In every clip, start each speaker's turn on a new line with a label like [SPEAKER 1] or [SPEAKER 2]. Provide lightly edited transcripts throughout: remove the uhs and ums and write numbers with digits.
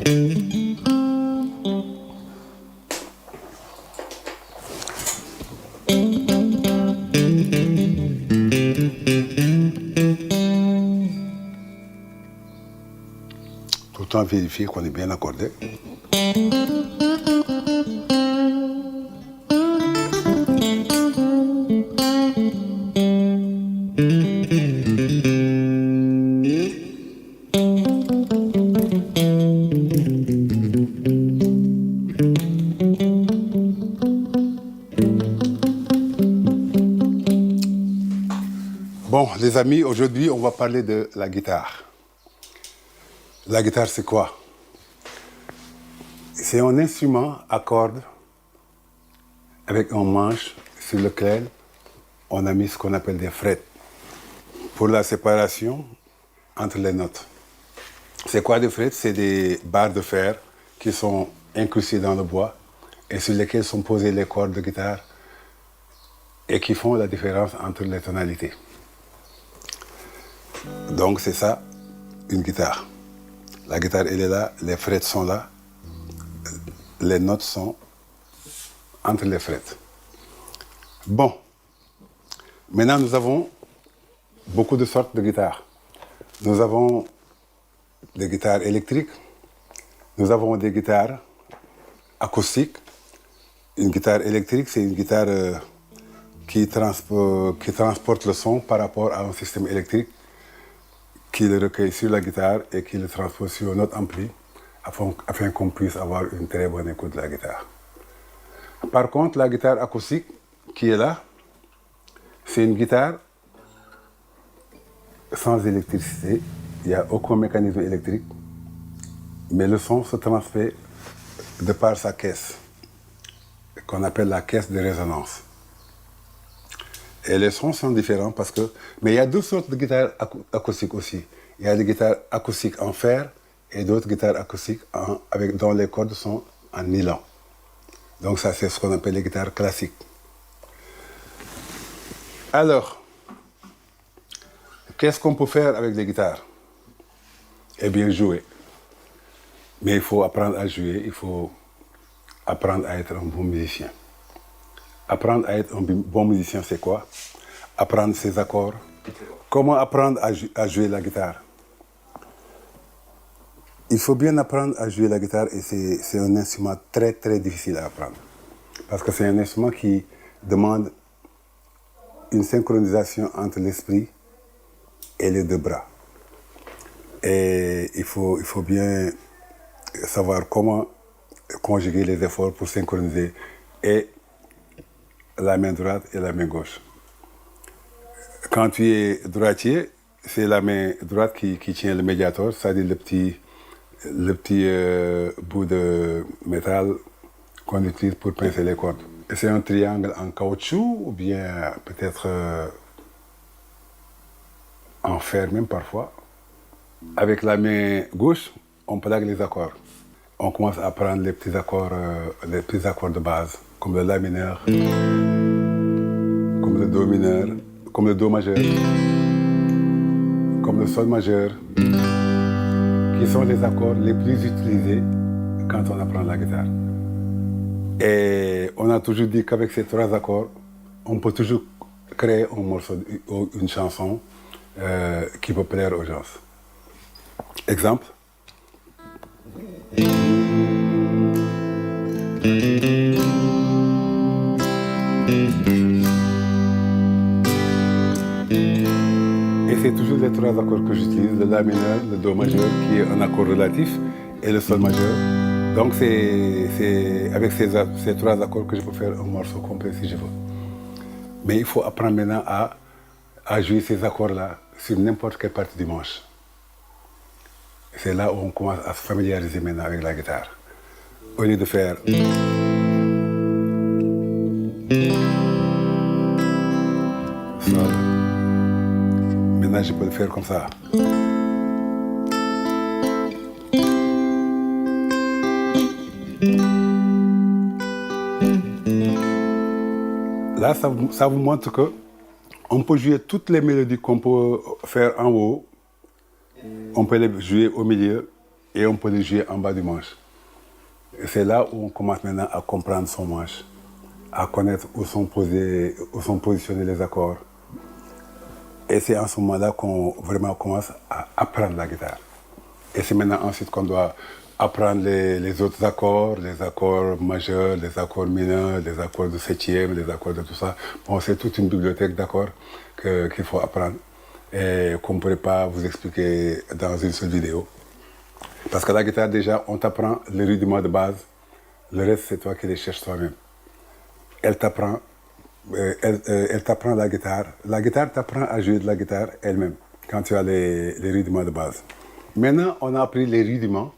[SPEAKER 1] Tout le temps vérifier qu'on est bien accordé. Bon, les amis, aujourd'hui, on va parler de la guitare. La guitare, c'est quoi? C'est un instrument à cordes avec un manche sur lequel on a mis ce qu'on appelle des frettes pour la séparation entre les notes. C'est quoi des frettes? C'est des barres de fer qui sont incrustées dans le bois et sur lesquelles sont posées les cordes de guitare et qui font la différence entre les tonalités. Donc c'est ça, une guitare. La guitare, elle est là, les frettes sont là, les notes sont entre les frettes. Bon, maintenant nous avons beaucoup de sortes de guitares. Nous avons des guitares électriques, nous avons des guitares acoustiques. Une guitare électrique, c'est une guitare qui transporte le son par rapport à un système électrique qui le recueille sur la guitare et qui le transpose sur un autre ampli afin qu'on puisse avoir une très bonne écoute de la guitare. Par contre, la guitare acoustique qui est là, c'est une guitare sans électricité. Il n'y a aucun mécanisme électrique, mais le son se transmet de par sa caisse, qu'on appelle la caisse de résonance. Et les sons sont différents parce que... Mais il y a deux sortes de guitares acoustiques aussi. Il y a des guitares acoustiques en fer et d'autres guitares acoustiques dont les cordes sont en nylon. Donc ça, c'est ce qu'on appelle les guitares classiques. Alors, qu'est-ce qu'on peut faire avec les guitares? Eh bien, jouer. Mais il faut apprendre à jouer, il faut apprendre à être un bon musicien. Apprendre à être un bon musicien, c'est quoi? Apprendre ses accords. Comment apprendre à jouer la guitare? Il faut bien apprendre à jouer la guitare et c'est un instrument très très difficile à apprendre. Parce que c'est un instrument qui demande une synchronisation entre l'esprit et les deux bras. Et il faut bien savoir comment conjuguer les efforts pour synchroniser et la main droite et la main gauche. Quand tu es droitier, c'est la main droite qui tient le médiator, c'est-à-dire le petit bout de métal qu'on utilise pour pincer les cordes. Et c'est un triangle en caoutchouc ou bien peut-être en fer même parfois. Avec la main gauche, on plaque les accords. On commence à prendre les petits accords de base, comme le la mineur, comme le do mineur, comme le do majeur, comme le sol majeur, qui sont les accords les plus utilisés quand on apprend la guitare. Et on a toujours dit qu'avec ces trois accords, on peut toujours créer un morceau, une chanson qui peut plaire aux gens. Exemple. Et c'est toujours les trois accords que j'utilise, le la mineur, le do majeur qui est un accord relatif et le sol majeur. Donc c'est avec ces trois accords que je peux faire un morceau complet si je veux. Mais il faut apprendre maintenant à jouer ces accords-là sur n'importe quelle partie du manche. C'est là où on commence à se familiariser maintenant avec la guitare. Au lieu de faire... Sol. Maintenant, je peux le faire comme ça. Là, ça vous montre que on peut jouer toutes les mélodies qu'on peut faire en haut. On peut les jouer au milieu et on peut le jouer en bas du manche. Et c'est là où on commence maintenant à comprendre son manche, à connaître où sont positionnés les accords. Et c'est en ce moment-là qu'on vraiment commence à apprendre la guitare. Et c'est maintenant ensuite qu'on doit apprendre les autres accords, les accords majeurs, les accords mineurs, les accords de septième, les accords de tout ça. Bon, c'est toute une bibliothèque d'accords qu'il faut apprendre et qu'on ne pourrait pas vous expliquer dans une seule vidéo. Parce que la guitare, déjà, on t'apprend les rudiments de base. Le reste, c'est toi qui les cherches toi-même. Elle t'apprend la guitare. La guitare t'apprend à jouer de la guitare elle-même, quand tu as les rudiments de base. Maintenant, on a appris les rudiments,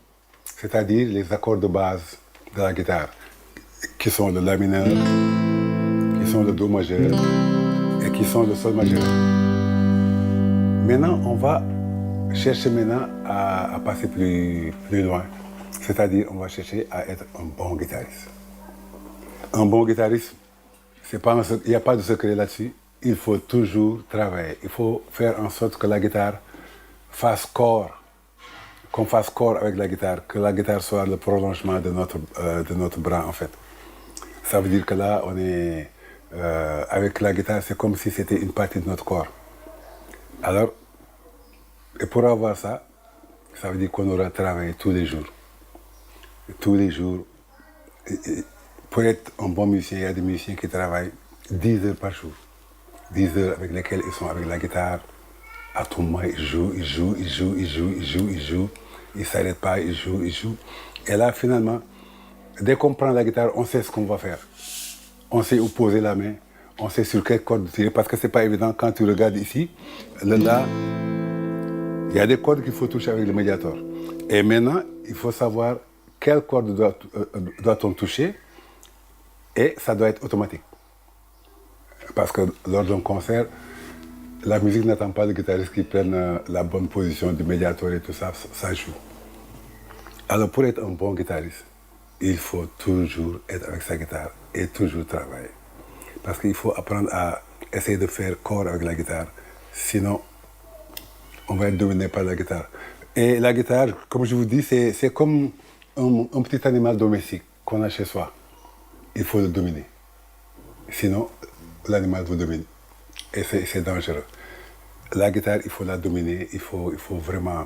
[SPEAKER 1] c'est-à-dire les accords de base de la guitare, qui sont le La mineur, qui sont le Do majeur et qui sont le Sol majeur. Maintenant, on va chercher maintenant à passer plus loin. C'est-à-dire, on va chercher à être un bon guitariste. Un bon guitariste, il n'y a pas de secret là-dessus. Il faut toujours travailler. Il faut faire en sorte que la guitare fasse corps, qu'on fasse corps avec la guitare, que la guitare soit le prolongement de notre bras, en fait. Ça veut dire que là, on est avec la guitare, c'est comme si c'était une partie de notre corps. Alors, et pour avoir ça, ça veut dire qu'on aura travaillé tous les jours. Tous les jours. Pour être un bon musicien, il y a des musiciens qui travaillent 10 heures par jour. 10 heures avec lesquelles ils sont avec la guitare. À tout moment, ils jouent. Ils ne s'arrêtent pas, ils jouent. Et là, finalement, dès qu'on prend la guitare, on sait ce qu'on va faire. On sait où poser la main. On sait sur quelle corde tirer. Parce que ce n'est pas évident quand tu regardes ici. Là, il y a des cordes qu'il faut toucher avec le médiator. Et maintenant, il faut savoir quelle corde doit-on toucher. Et ça doit être automatique. Parce que lors d'un concert, la musique n'attend pas le guitariste qui prenne la bonne position du médiator et tout ça, ça joue. Alors pour être un bon guitariste, il faut toujours être avec sa guitare et toujours travailler. Parce qu'il faut apprendre à essayer de faire corps avec la guitare. Sinon, on va être dominé par la guitare. Et la guitare, comme je vous dis, c'est comme un petit animal domestique qu'on a chez soi. Il faut le dominer. Sinon, l'animal vous domine. Et c'est dangereux. La guitare, il faut la dominer. Il faut vraiment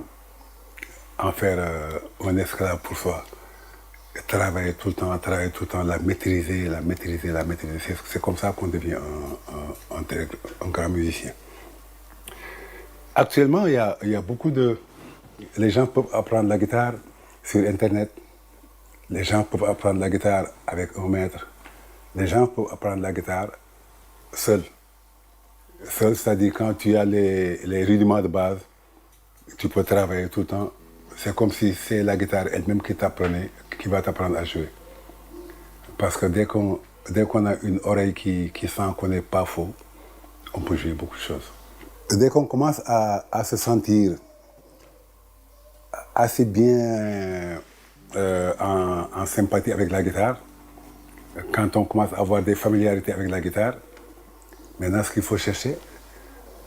[SPEAKER 1] en faire un esclave pour soi. Travailler tout le temps, la maîtriser. C'est comme ça qu'on devient un grand musicien. Actuellement, il y a beaucoup de... Les gens peuvent apprendre la guitare sur Internet. Les gens peuvent apprendre la guitare avec un maître. Les gens peuvent apprendre la guitare seul. Seul, c'est-à-dire quand tu as les rudiments de base, tu peux travailler tout le temps. C'est comme si c'est la guitare elle-même qui va t'apprendre à jouer. Parce que dès qu'on a une oreille qui sent qu'on n'est pas faux, on peut jouer beaucoup de choses. Dès qu'on commence à se sentir assez bien en sympathie avec la guitare, quand on commence à avoir des familiarités avec la guitare, maintenant ce qu'il faut chercher,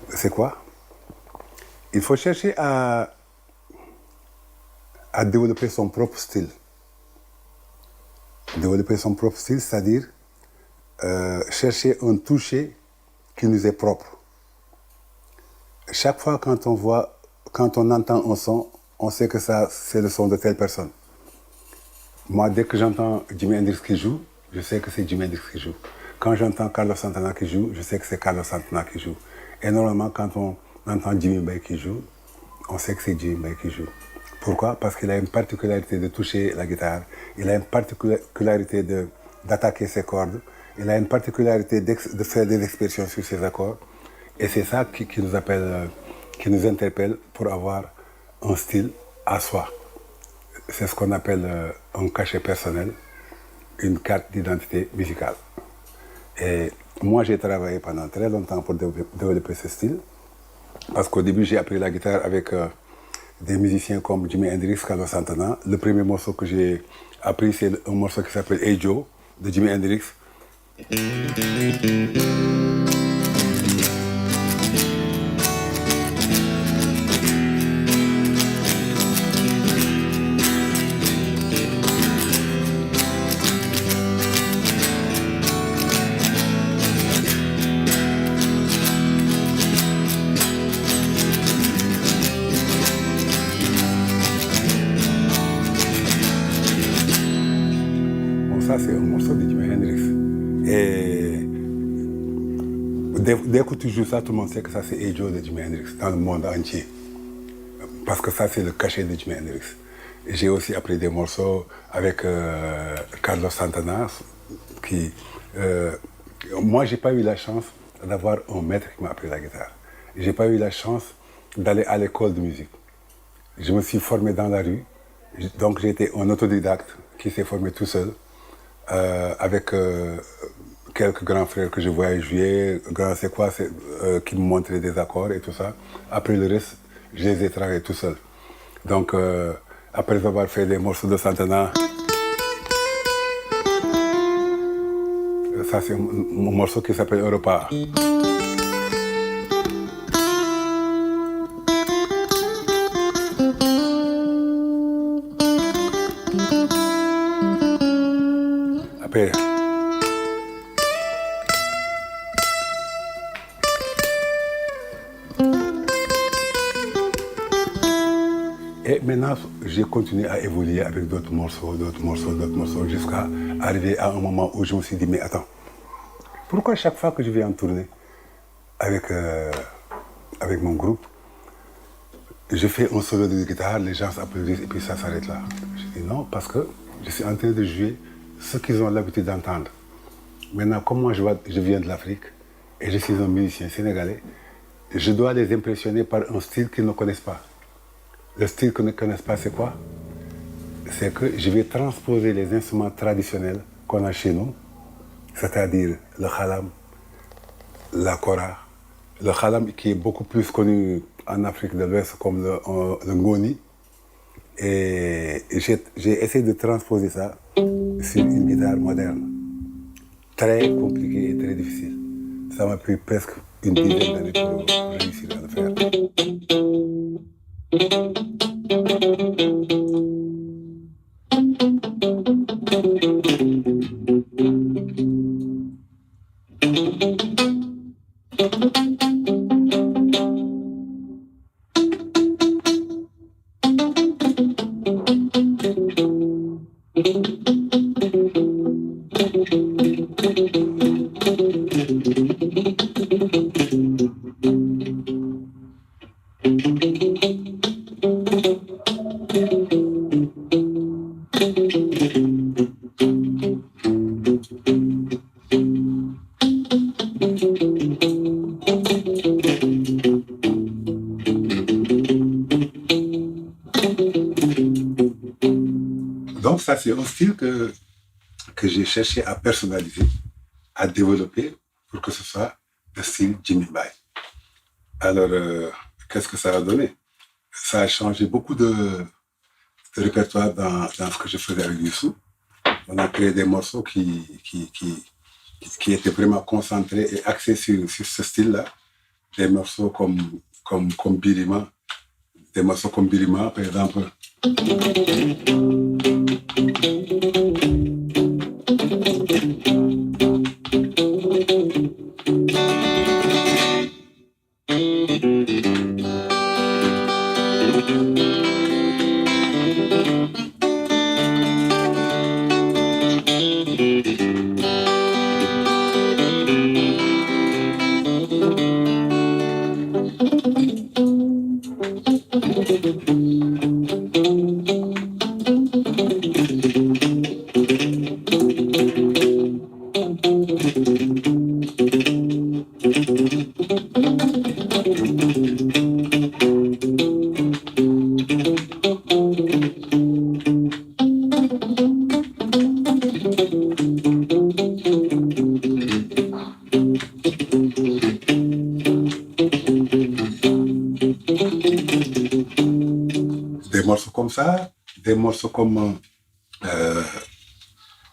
[SPEAKER 1] c'est quoi? Il faut chercher à développer son propre style. Développer son propre style, c'est-à-dire chercher un toucher qui nous est propre. Chaque fois quand on entend un son, on sait que ça, c'est le son de telle personne. Moi, dès que j'entends Jimi Hendrix qui joue, je sais que c'est Jimi Hendrix qui joue. Quand j'entends Carlos Santana qui joue, je sais que c'est Carlos Santana qui joue. Et normalement, quand on entend Jimmy Bay qui joue, on sait que c'est Jimmy Bay qui joue. Pourquoi? Parce qu'il a une particularité de toucher la guitare, il a une particularité d'attaquer ses cordes, il a une particularité de faire des expressions sur ses accords. Et c'est ça qui nous interpelle pour avoir un style à soi. C'est ce qu'on appelle un cachet personnel, une carte d'identité musicale. Et moi, j'ai travaillé pendant très longtemps pour développer ce style. Parce qu'au début, j'ai appris la guitare avec des musiciens comme Jimi Hendrix, Carlos Santana. Le premier morceau que j'ai appris, c'est un morceau qui s'appelle Hey Joe, de Jimi Hendrix. dès que tu joues ça, tout le monde sait que ça c'est Hey Joe de Jimi Hendrix dans le monde entier. Parce que ça c'est le cachet de Jimi Hendrix. J'ai aussi appris des morceaux avec Carlos Santana, qui... moi, j'ai pas eu la chance d'avoir un maître qui m'a appris la guitare. J'ai pas eu la chance d'aller à l'école de musique. Je me suis formé dans la rue. Donc, j'ai été un autodidacte qui s'est formé tout seul avec quelques grands frères que je voyais jouer. Grand, c'est quoi, qui me montraient des accords et tout ça. Après le reste, je les ai travaillés tout seul. Donc, après avoir fait des morceaux de Santana, ça c'est un morceau qui s'appelle Europa. Après, et maintenant, j'ai continué à évoluer avec d'autres morceaux, jusqu'à arriver à un moment où je me suis dit, mais attends, pourquoi chaque fois que je vais en tournée avec mon groupe, je fais un solo de guitare, les gens applaudissent et puis ça s'arrête là. Je dis non, parce que je suis en train de jouer ce qu'ils ont l'habitude d'entendre. Maintenant, comme moi je viens de l'Afrique et je suis un musicien sénégalais, je dois les impressionner par un style qu'ils ne connaissent pas. Le style qu'ils ne connaissent pas, c'est quoi? C'est que je vais transposer les instruments traditionnels qu'on a chez nous, c'est-à-dire le khalam, la kora. Le khalam qui est beaucoup plus connu en Afrique de l'Ouest comme le ngoni. Et j'ai essayé de transposer ça sur une guitare moderne. Très compliqué et très difficile. Ça m'a pris presque une dizaine d'années pour réussir à le faire. Donc ça, c'est un style que j'ai cherché à personnaliser, à développer pour que ce soit le style Jimmy Bay. Alors, qu'est-ce que ça a donné? Ça a changé beaucoup de répertoire dans ce que je faisais avec Youssou. On a créé des morceaux qui étaient vraiment concentrés et axés sur ce style-là. Des morceaux comme Birima. Des morceaux comme Birima, par exemple. Des morceaux comme ça, des morceaux comme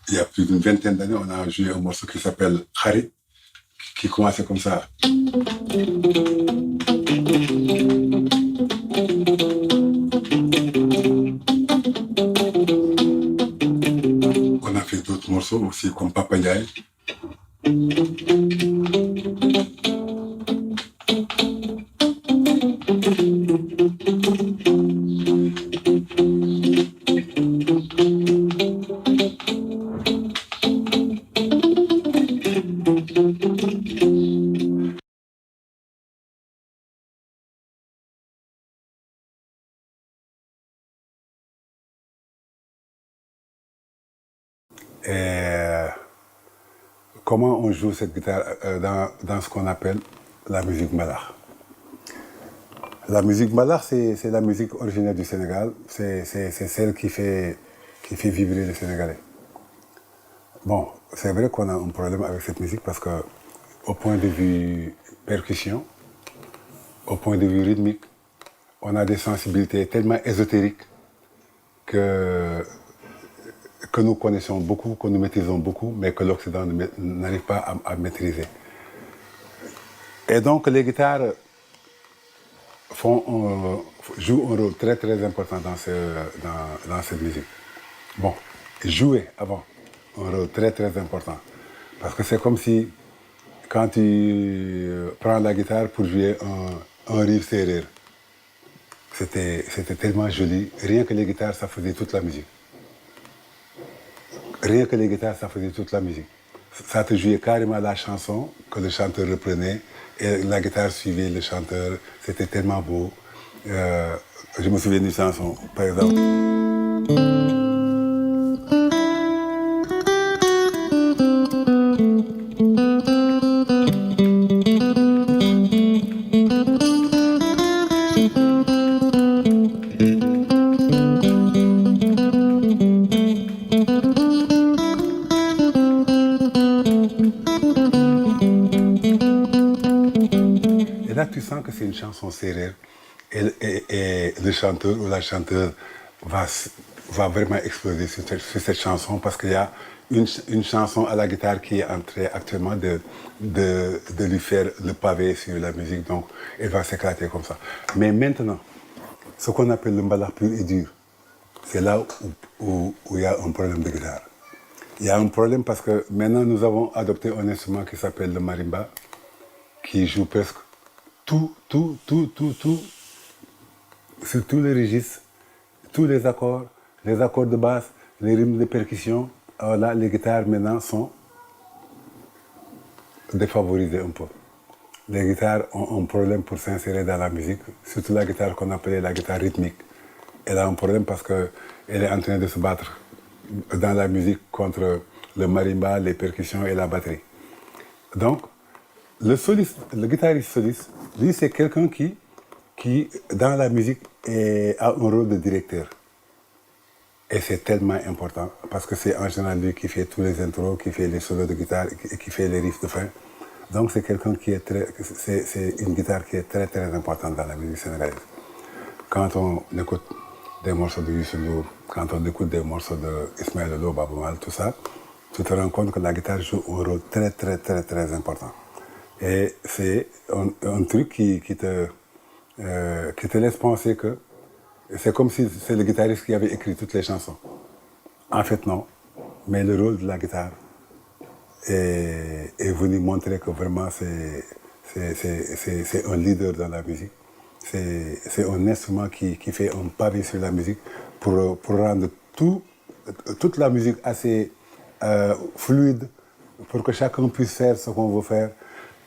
[SPEAKER 1] il y a plus d'une vingtaine d'années, on a joué un morceau qui s'appelle Kharit, qui commençait comme ça. On a fait d'autres morceaux aussi comme Papa Ndiaye. Et comment on joue cette guitare dans ce qu'on appelle la musique mbalax. La musique mbalax, c'est la musique originaire du Sénégal. C'est celle qui fait vibrer les Sénégalais. Bon, c'est vrai qu'on a un problème avec cette musique parce que, au point de vue percussion, au point de vue rythmique, on a des sensibilités tellement ésotériques que nous connaissons beaucoup, que nous maîtrisons beaucoup, mais que l'Occident n'arrive pas à maîtriser. Et donc les guitares jouent un rôle très très important dans cette musique. Bon, jouer avant un rôle très très important. Parce que c'est comme si, quand tu prends la guitare pour jouer un riff serré, c'était tellement joli. Rien que les guitares, ça faisait toute la musique. Rien que les guitares, ça faisait toute la musique. Ça te jouait carrément la chanson que le chanteur reprenait et la guitare suivait le chanteur. C'était tellement beau. Je me souviens d'une chanson, par exemple. Tu sens que c'est une chanson sérieuse et le chanteur ou la chanteuse va vraiment exploser sur cette chanson parce qu'il y a une chanson à la guitare qui est en train actuellement de lui faire le pavé sur la musique, donc elle va s'éclater comme ça. Mais maintenant, ce qu'on appelle le mbalax pur et dur, c'est là où il y a un problème de guitare. Il y a un problème parce que maintenant nous avons adopté un instrument qui s'appelle le marimba, qui joue presque tout, sur tous les registres, tous les accords de basse, les rythmes de percussion. Alors là, les guitares maintenant sont défavorisées un peu. Les guitares ont un problème pour s'insérer dans la musique, surtout la guitare qu'on appelait la guitare rythmique. Elle a un problème parce qu'elle est en train de se battre dans la musique contre le marimba, les percussions et la batterie. Donc, le guitariste soliste, lui, c'est quelqu'un qui, dans la musique, a un rôle de directeur. Et c'est tellement important, parce que c'est en général lui qui fait tous les intros, qui fait les solos de guitare, qui fait les riffs de fin. Donc c'est quelqu'un qui c'est une guitare qui est très très importante dans la musique sénégalaise. Quand on écoute des morceaux de Youssou Ndour, quand on écoute des morceaux de Ismaël Lô, Baaba Maal, tout ça, tu te rends compte que la guitare joue un rôle très très très très important. Et c'est un truc qui te laisse penser que c'est comme si c'est le guitariste qui avait écrit toutes les chansons. En fait, non. Mais le rôle de la guitare est venu montrer que vraiment c'est un leader dans la musique. C'est un instrument qui fait un pavé sur la musique pour rendre toute la musique assez fluide, pour que chacun puisse faire ce qu'on veut faire.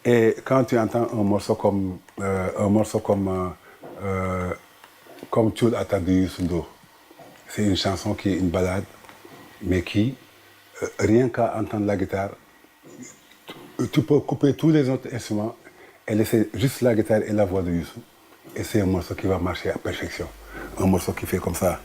[SPEAKER 1] Et quand tu entends un morceau comme Thioul Attaque de Youssou Ndour, c'est une chanson qui est une ballade, mais qui, rien qu'à entendre la guitare, tu peux couper tous les autres instruments et laisser juste la guitare et la voix de Youssou. Et c'est un morceau qui va marcher à perfection. Un morceau qui fait comme ça.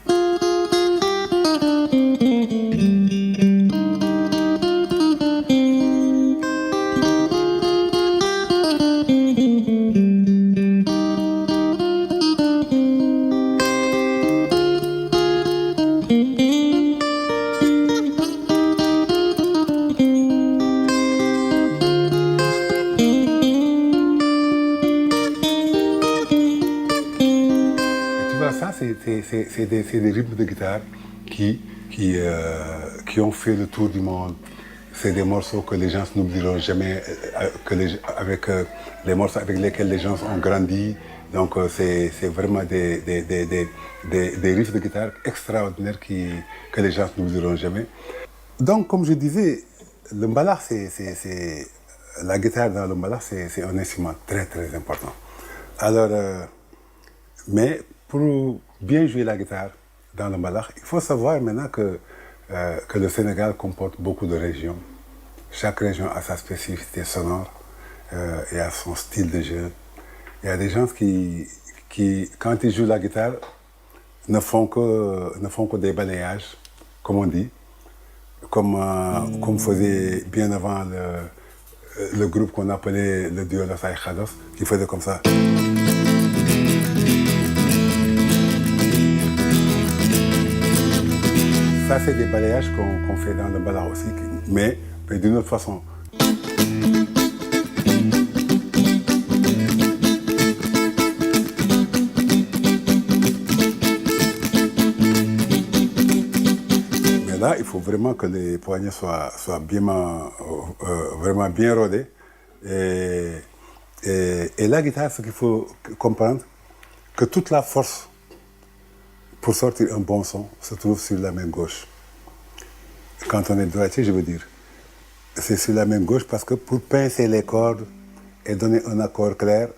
[SPEAKER 1] C'est des rythmes de guitare qui ont fait le tour du monde. C'est des morceaux que les gens n'oublieront jamais, les morceaux avec lesquels les gens ont grandi. Donc c'est vraiment des riffs de guitare extraordinaires que les gens n'oublieront jamais. Donc comme je disais, le mbalax, la guitare dans le mbalax, c'est un instrument très très important. Alors, mais pour bien jouer la guitare dans le mbalax, il faut savoir maintenant que que le Sénégal comporte beaucoup de régions. Chaque région a sa spécificité sonore et a son style de jeu. Il y a des gens qui quand ils jouent la guitare, ne font que des balayages, comme on dit, comme faisait bien avant le groupe qu'on appelait le duo Los Ahijados, qui faisait comme ça. Ça, c'est des balayages qu'on fait dans le bala aussi, mais d'une autre façon. Mais là, il faut vraiment que les poignets soient vraiment bien rodés. Et la guitare, ce qu'il faut comprendre, que toute la force pour sortir un bon son se trouve sur la main gauche. Quand on est droitier, je veux dire, c'est sur la main gauche parce que pour pincer les cordes et donner un accord clair,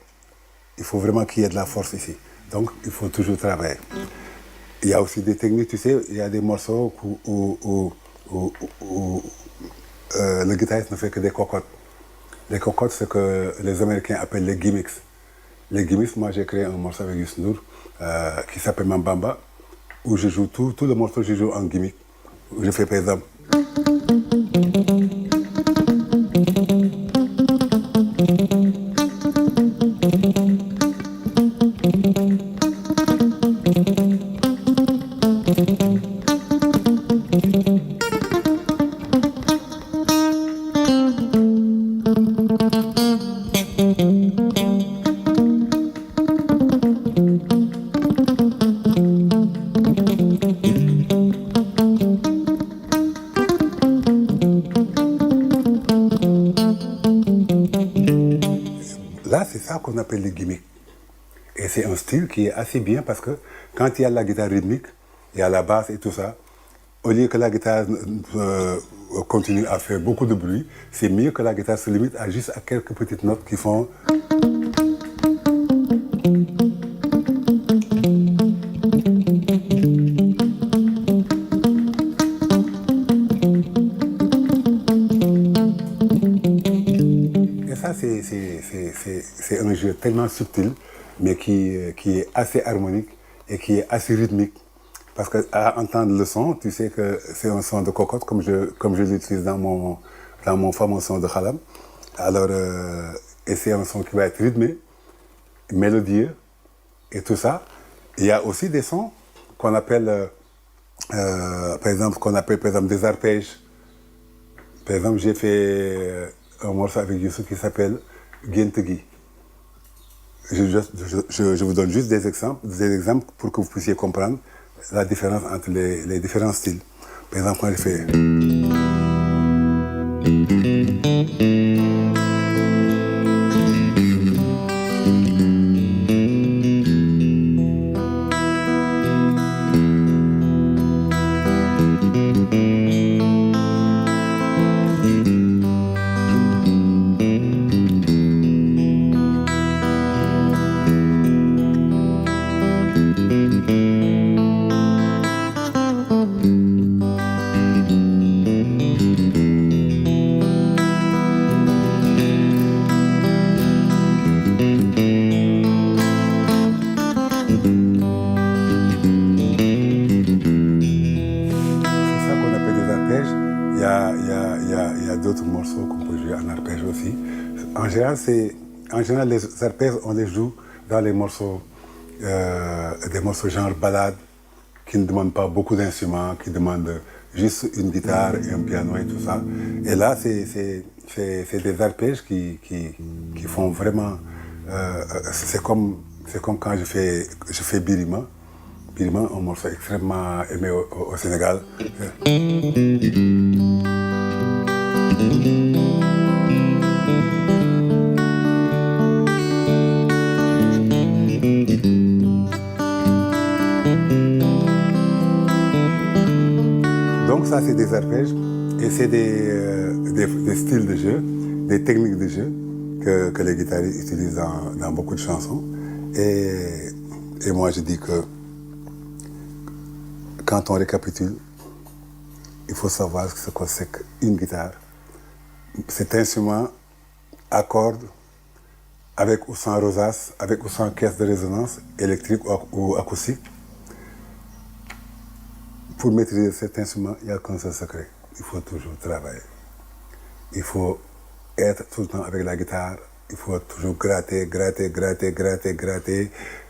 [SPEAKER 1] il faut vraiment qu'il y ait de la force ici. Donc, il faut toujours travailler. Il y a aussi des techniques, tu sais, il y a des morceaux où le guitariste ne fait que des cocottes. Les cocottes, c'est ce que les Américains appellent les gimmicks. Les gimmicks, moi j'ai créé un morceau avec Youssou N'Dour qui s'appelle Mambamba, où je joue tout le morceau, je joue en gimmick. Où je fais par exemple. Là, c'est ça qu'on appelle les gimmicks. Et c'est un style qui est assez bien parce que quand il y a la guitare rythmique, il y a la basse et tout ça, au lieu que la guitare continue à faire beaucoup de bruit, c'est mieux que la guitare se limite à juste à quelques petites notes qui font... C'est un jeu tellement subtil, mais qui est assez harmonique et qui est assez rythmique. Parce qu'à entendre le son, tu sais que c'est un son de cocotte, comme je l'utilise dans mon fameux son de Khalam. Alors, et c'est un son qui va être rythmé, mélodieux et tout ça. Il y a aussi des sons qu'on appelle, par exemple, des arpèges. Par exemple, j'ai fait un morceau avec Youssou qui s'appelle Gentegi. Je vous donne juste des exemples pour que vous puissiez comprendre la différence entre les différents styles. Par exemple, quand je fais... Il y a d'autres morceaux qu'on peut jouer en arpège aussi. En général, les arpèges, on les joue dans les morceaux, des morceaux genre ballade, qui ne demandent pas beaucoup d'instruments, qui demandent juste une guitare et un piano et tout ça. Et là, c'est des arpèges qui font vraiment... c'est comme quand je fais Birima. Birima, un morceau extrêmement aimé au Sénégal. Donc ça, c'est des arpèges et c'est des styles de jeu, des techniques de jeu que les guitaristes utilisent dans beaucoup de chansons. Et moi, je dis que quand on récapitule, il faut savoir ce que c'est qu'une guitare. Cet instrument à cordes, avec ou sans rosace, avec ou sans caisse de résonance électrique ou acoustique. Pour maîtriser cet instrument, il n'y a qu'un seul secret. Il faut toujours travailler. Il faut être tout le temps avec la guitare. Il faut toujours gratter,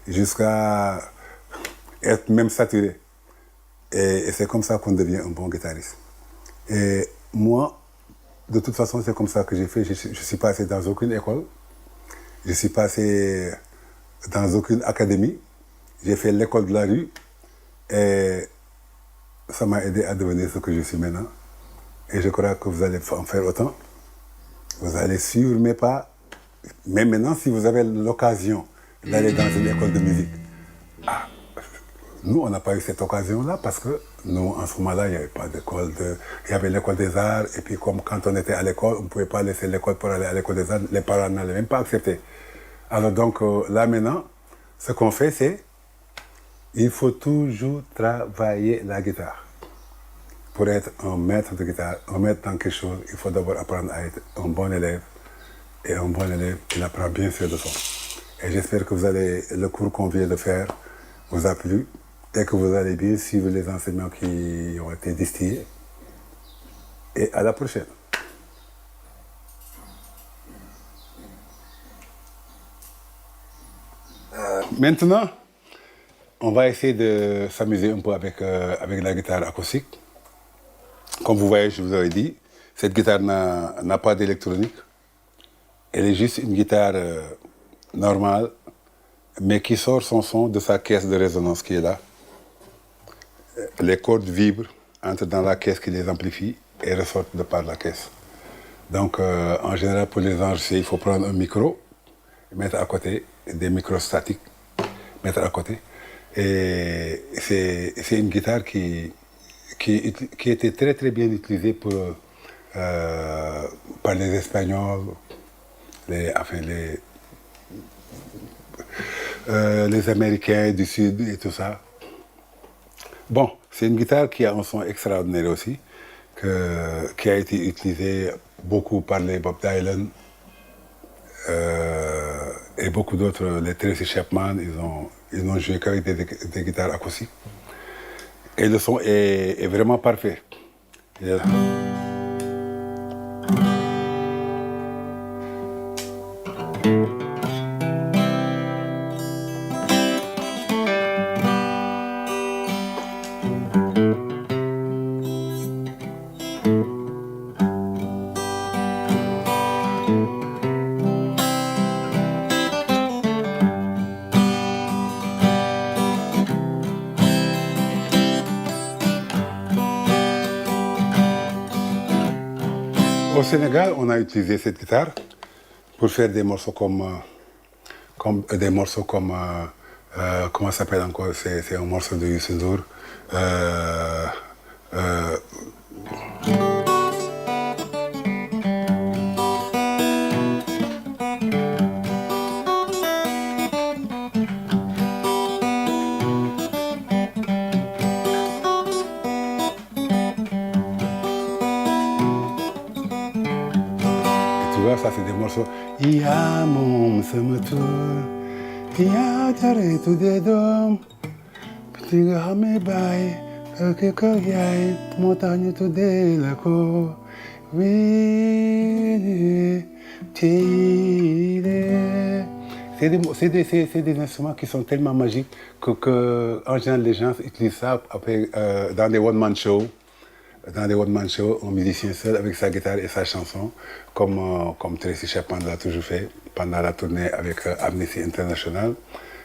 [SPEAKER 1] jusqu'à être même saturé. Et c'est comme ça qu'on devient un bon guitariste. Et moi, de toute façon, c'est comme ça que j'ai fait. Je suis passé dans aucune école. Je suis passé dans aucune académie. J'ai fait l'école de la rue. Et ça m'a aidé à devenir ce que je suis maintenant. Et je crois que vous allez en faire autant. Vous allez suivre mes pas. Mais maintenant, si vous avez l'occasion d'aller dans une école de musique, nous, on n'a pas eu cette occasion-là parce que nous, en ce moment-là, il n'y avait pas d'école. Il y avait l'école des arts. Et puis, comme quand on était à l'école, on ne pouvait pas laisser l'école pour aller à l'école des arts. Les parents n'allaient même pas accepter. Alors donc, là maintenant, ce qu'on fait, c'est il faut toujours travailler la guitare. Pour être un maître de guitare, un maître dans quelque chose, il faut d'abord apprendre à être un bon élève. Et un bon élève, il apprend bien ses leçons. Et j'espère que le cours qu'on vient de faire vous a plu et que vous allez bien suivre les enseignements qui ont été distillés. Et à la prochaine. Maintenant, on va essayer de s'amuser un peu avec la guitare acoustique. Comme vous voyez, je vous avais dit, cette guitare n'a pas d'électronique. Elle est juste une guitare normale, mais qui sort son son de sa caisse de résonance qui est là. Les cordes vibrent, entrent dans la caisse qui les amplifie et ressortent de par la caisse. Donc, en général, pour les enregistrer, il faut prendre un micro, mettre à côté, des micros statiques, mettre à côté. Et c'est une guitare qui était très très bien utilisée par les Espagnols, les Américains du Sud et tout ça. Bon, c'est une guitare qui a un son extraordinaire aussi, qui a été utilisée beaucoup par les Bob Dylan et beaucoup d'autres, les Tracy Chapman, ils n'ont joué qu'avec des guitares acoustiques. Et le son est vraiment parfait. Au Sénégal, on a utilisé cette guitare pour faire des morceaux comment ça s'appelle encore, c'est un morceau de Youssou N'Dour. Tu vois, ça c'est des morceaux. Ya mom sama tur, ya jare tu de dom, petit nga xamé bay, que yaay, moo tax ñu tuddee la ko. Oui, c'est des instruments qui sont tellement magiques que en général les gens utilisent ça après, dans des one-man shows. Dans des one-man shows, un musicien seul avec sa guitare et sa chanson, comme Tracy Chapman l'a toujours fait pendant la tournée avec Amnesty International.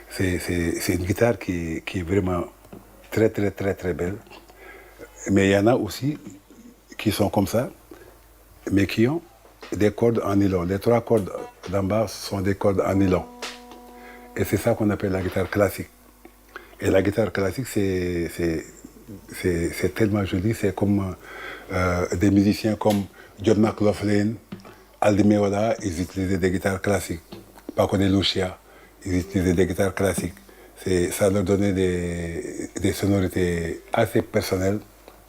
[SPEAKER 1] C'est une guitare qui est vraiment très, très, très, très belle. Mais il y en a aussi qui sont comme ça, mais qui ont des cordes en nylon. Les 3 cordes d'en bas sont des cordes en nylon. Et c'est ça qu'on appelle la guitare classique. Et la guitare classique, c'est tellement joli. C'est comme des musiciens comme John McLaughlin, Aldi Meola, ils utilisaient des guitares classiques. Paco de Lucia, ils utilisaient des guitares classiques. Ça leur donnait des sonorités assez personnelles,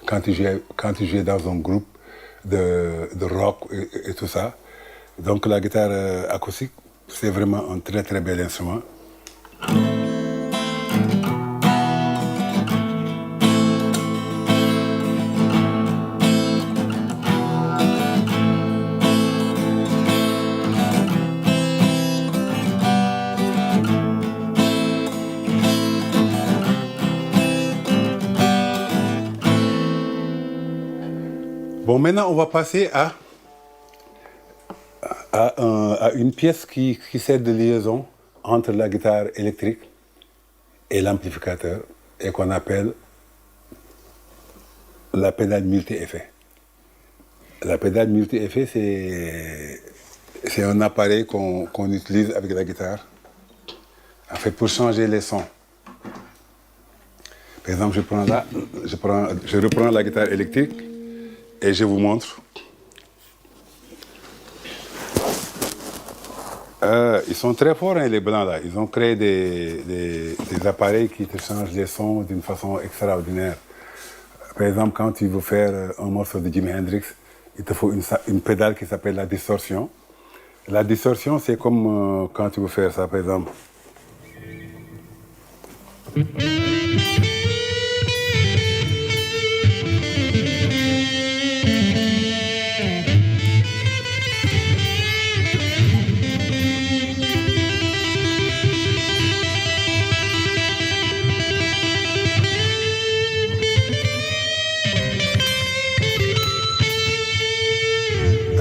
[SPEAKER 1] quand tu jouais dans un groupe de rock et tout ça. Donc la guitare acoustique, c'est vraiment un très très bel instrument. Bon, maintenant on va passer à une pièce qui sert de liaison entre la guitare électrique et l'amplificateur et qu'on appelle la pédale multi-effet. La pédale multi-effet, c'est un appareil qu'on utilise avec la guitare, en fait, pour changer les sons. Par exemple, je reprends la guitare électrique et je vous montre. Ils sont très forts, hein, les blancs là. Ils ont créé des appareils qui te changent les sons d'une façon extraordinaire. Par exemple, quand tu veux faire un morceau de Jimi Hendrix, il te faut une pédale qui s'appelle la distorsion. La distorsion, c'est comme quand tu veux faire ça, par exemple.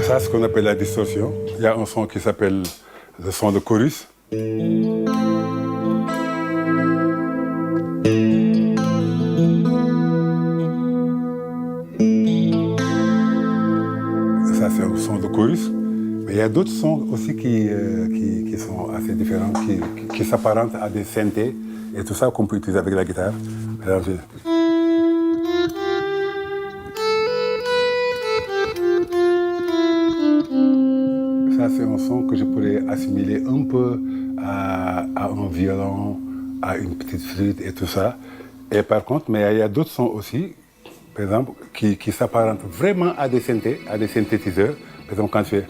[SPEAKER 1] Ça, c'est ce qu'on appelle la distorsion. Il y a un son qui s'appelle le son de chorus. Ça, c'est un son de chorus. Mais il y a d'autres sons aussi qui sont assez différents, qui s'apparentent à des synthés et tout ça qu'on peut utiliser avec la guitare. Alors, ça, c'est un son que je pourrais assimiler un peu à un violon, à une petite flûte et tout ça. Et par contre, mais il y a d'autres sons aussi, par exemple, qui s'apparentent vraiment à des synthés, à des synthétiseurs. Par exemple, quand tu fais...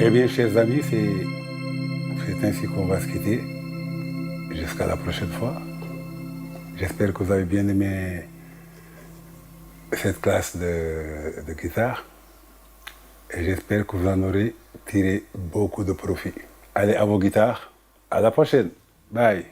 [SPEAKER 1] Eh bien, chers amis, c'est ainsi qu'on va se quitter. Jusqu'à la prochaine fois. J'espère que vous avez bien aimé cette classe de guitare. Et j'espère que vous en aurez tiré beaucoup de profit. Allez, à vos guitares. À la prochaine. Bye.